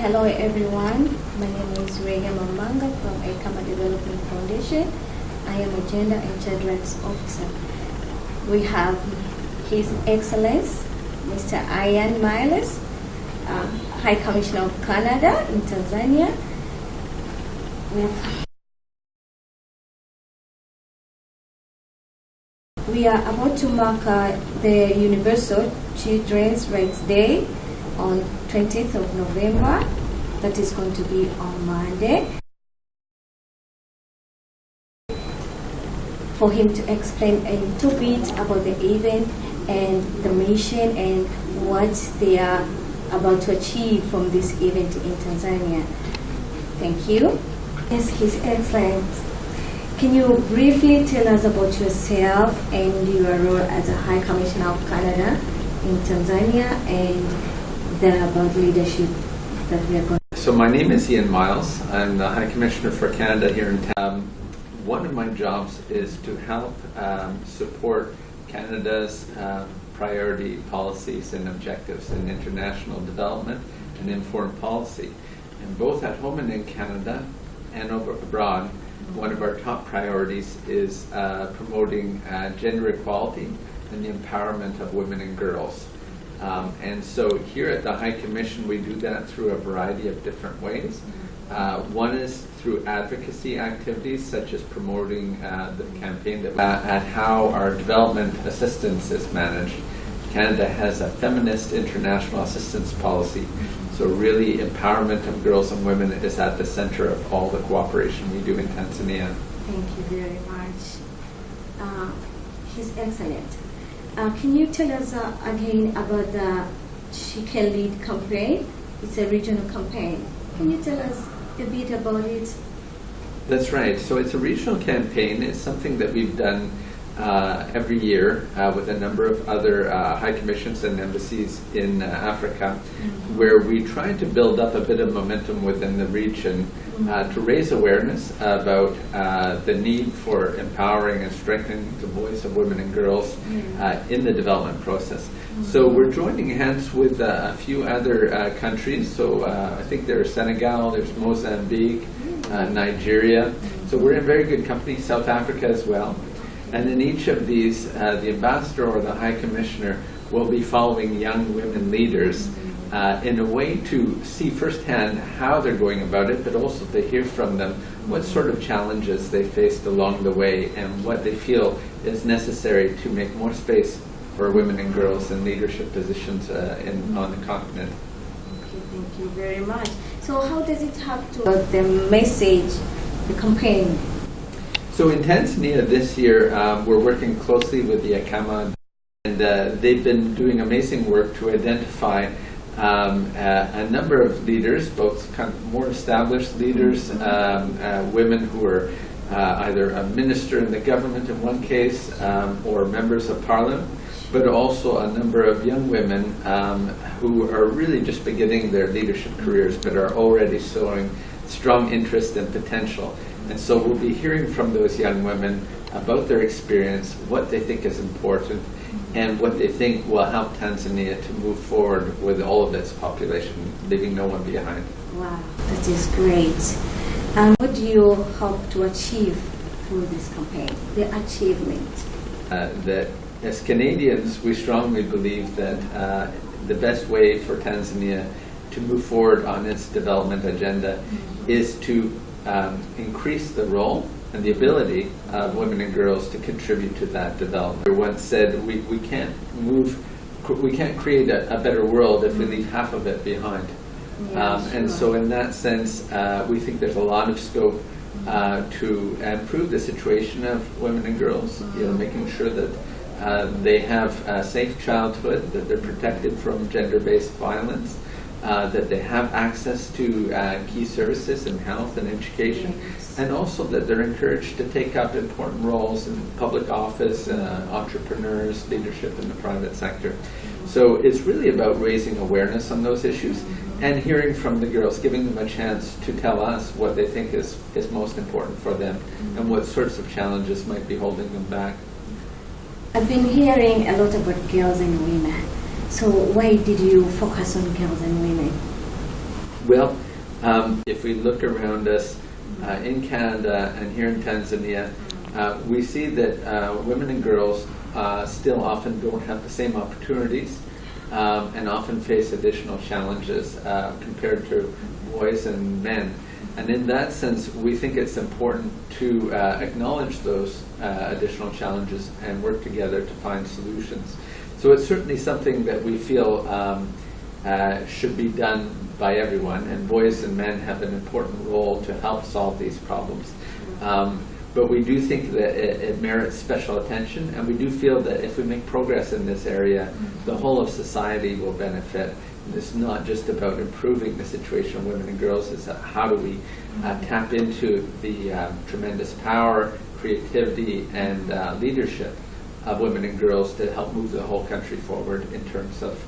Hello everyone, my name is Ekama from Ekama Development Foundation. I am a Gender and Child Rights Officer. We have His Excellency Mr. MR.IAN MYLES, High Commissioner of Canada in Tanzania. We are about to mark the Universal Children's Rights Day on 20th of November. That is going to be on Monday. For him to explain a little bit about the event and the mission and what they are about to achieve from this event in Tanzania. Thank you. Yes, His Excellency. Can you briefly tell us about yourself and your role as a High Commissioner of Canada in Tanzania and about leadership that we are going to... So my name is Ian Miles. I'm the High Commissioner for Canada here in town. One of my jobs is to help support Canada's priority policies and objectives in international development and in foreign policy. And both at home and in Canada and abroad, one of our top priorities is promoting gender equality and the empowerment of women and girls. And so here at the High Commission, we do that through a variety of different ways. One is through advocacy activities, such as promoting the campaign that at how our development assistance is managed. Canada has a feminist international assistance policy, so really empowerment of girls and women is at the center of all the cooperation we do in Tanzania. Thank you very much. His Excellency. Can you tell us again about the She Can Lead campaign? It's a regional campaign. Can you tell us a bit about it? That's right. So it's a regional campaign. It's something that we've done every year with a number of other high commissions and embassies in Africa, where we try to build up a bit of momentum within the region to raise awareness about the need for empowering and strengthening the voice of women and girls in the development process. So we're joining hands with a few other countries. So I think there's Senegal, there's Mozambique, Nigeria. So we're in very good company, South Africa as well. And in each of these, the ambassador or the High Commissioner will be following young women leaders in a way to see firsthand how they're going about it, but also to hear from them what sort of challenges they faced along the way and what they feel is necessary to make more space for women and girls in leadership positions on the continent. Okay, thank you very much. So how does it have to the message, the campaign? So in Tanzania this year, we're working closely with the Ekama, and they've been doing amazing work to identify a number of leaders, both kind of more established leaders, women who are either a minister in the government in one case, or members of parliament, but also a number of young women who are really just beginning their leadership careers, but are already showing strong interest and potential. And so we'll be hearing from those young women about their experience, what they think is important, and what they think will help Tanzania to move forward with all of its population, leaving no one behind. Wow, that is great. And what do you hope to achieve through this campaign, the achievement? That as Canadians, we strongly believe that the best way for Tanzania to move forward on its development agenda is to increase the role and the ability of women and girls to contribute to that development. They once said we can't create a better world if we leave half of it behind. And so in that sense, we think there's a lot of scope to improve the situation of women and girls, making sure that they have a safe childhood, that they're protected from gender-based violence, that they have access to key services in health and education, and also that they're encouraged to take up important roles in public office, entrepreneurs, leadership in the private sector. So it's really about raising awareness on those issues and hearing from the girls, giving them a chance to tell us what they think is most important for them and what sorts of challenges might be holding them back. I've been hearing a lot about girls and women. So why did you focus on girls and women? Well, if we look around us in Canada and here in Tanzania, we see that women and girls still often don't have the same opportunities and often face additional challenges compared to boys and men. And in that sense, we think it's important to acknowledge those additional challenges and work together to find solutions. So it's certainly something that we feel should be done by everyone, and boys and men have an important role to help solve these problems. But we do think that it merits special attention, and we do feel that if we make progress in this area, the whole of society will benefit. It's not just about improving the situation of women and girls, it's how do we tap into the tremendous power, creativity, and leadership of women and girls to help move the whole country forward in terms of...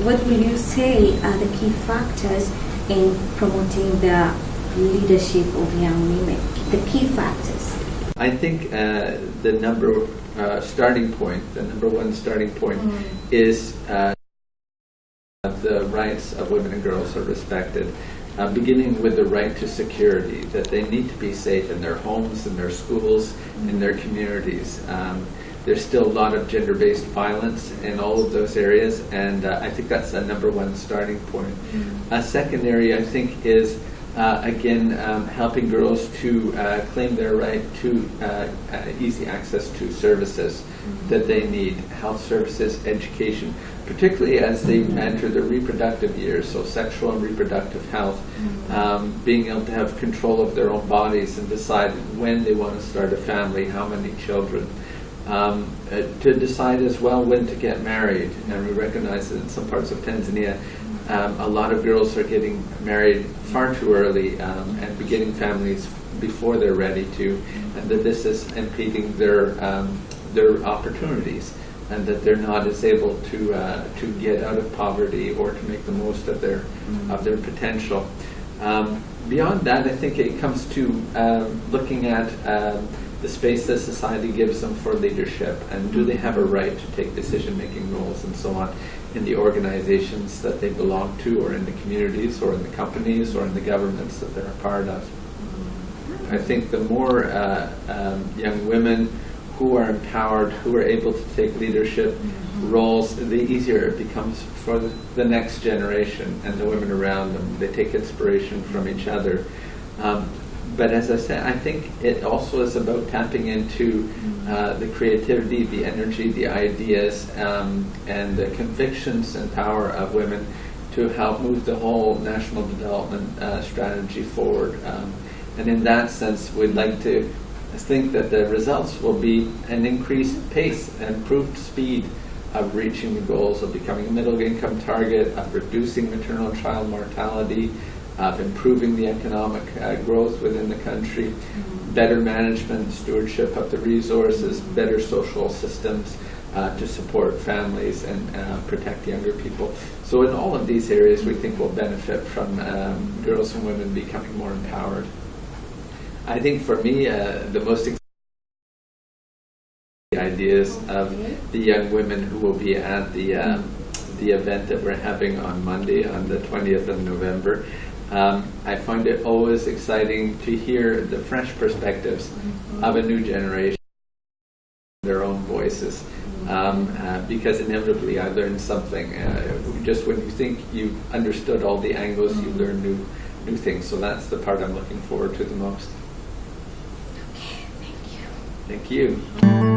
What will you say are the key factors in promoting the leadership of young women? The key factors? I think the number one starting point is the rights of women and girls are respected, beginning with the right to security, that they need to be safe in their homes, in their schools, in their communities. There's still a lot of gender-based violence in all of those areas, and I think that's a number one starting point. A second area, I think, is again, helping girls to claim their right to easy access to services that they need, health services, education, particularly as they enter their reproductive years, so sexual and reproductive health, being able to have control of their own bodies and decide when they want to start a family, how many children. To decide as well when to get married, and we recognize that in some parts of Tanzania a lot of girls are getting married far too early and beginning families before they're ready to, and that this is impeding their opportunities, and that they're not as able to get out of poverty or to make the most of their potential. Beyond that, I think it comes to looking at the space that society gives them for leadership, and do they have a right to take decision-making roles and so on in the organizations that they belong to, or in the communities, or in the companies, or in the governments that they're a part of. I think the more young women who are empowered, who are able to take leadership roles, the easier it becomes for the next generation and the women around them. They take inspiration from each other. But as I said, I think it also is about tapping into the creativity, the energy, the ideas, and the convictions and power of women to help move the whole national development strategy forward. And in that sense, we'd like to think that the results will be an increased pace, an improved speed of reaching the goals of becoming a middle income target, of reducing maternal and child mortality, of improving the economic growth within the country, better management, stewardship of the resources, better social systems to support families and protect younger people. So in all of these areas, we think we'll benefit from girls and women becoming more empowered. I think for me, the most exciting ideas of the young women who will be at the event that we're having on Monday, on the 20th of November. I find it always exciting to hear the fresh perspectives of a new generation, their own voices, because inevitably I learn something. Just when you think you've understood all the angles, you learn new things. So that's the part I'm looking forward to the most. Okay, thank you. Thank you.